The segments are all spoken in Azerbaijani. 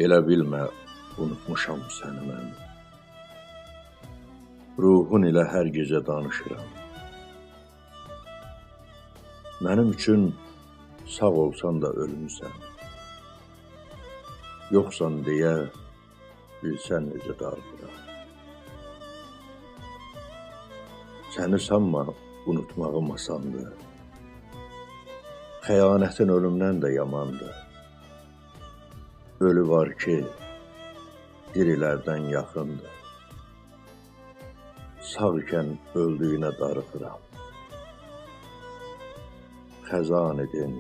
Elə bilmə, unutmuşam səni mən. Ruhun ilə hər gecə danışıram. Mənim üçün sağ olsan da ölmüsən. Yoxsan deyə bilsən necə darıxıram. Səni sanma, unutmağım asandır. Xəyanətin ölümdən də yamandır. Ölü var ki, dirilərdən yaxındır. Sağ ikən öldüyünə darıxıram. Xəzan edin,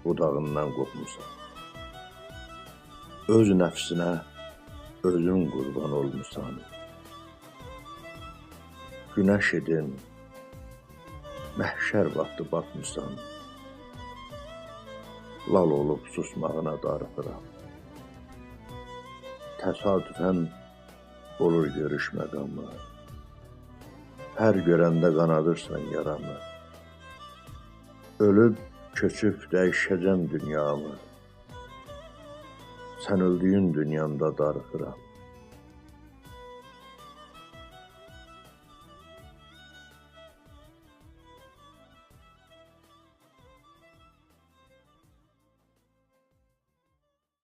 budağından qopmusan. Öz nəfsinə özün qurban olmusan. Günəş edin, məhşər vaxtı batmısan. Lal olub susmağına darıxıram. Təsadüfən olur görüş məqamı. Hər görəndə qanadırsan yaramı. Ölüb, köçüb dəyişəcəm dünyamı. Sən öldüyün dünyanda darıxıram.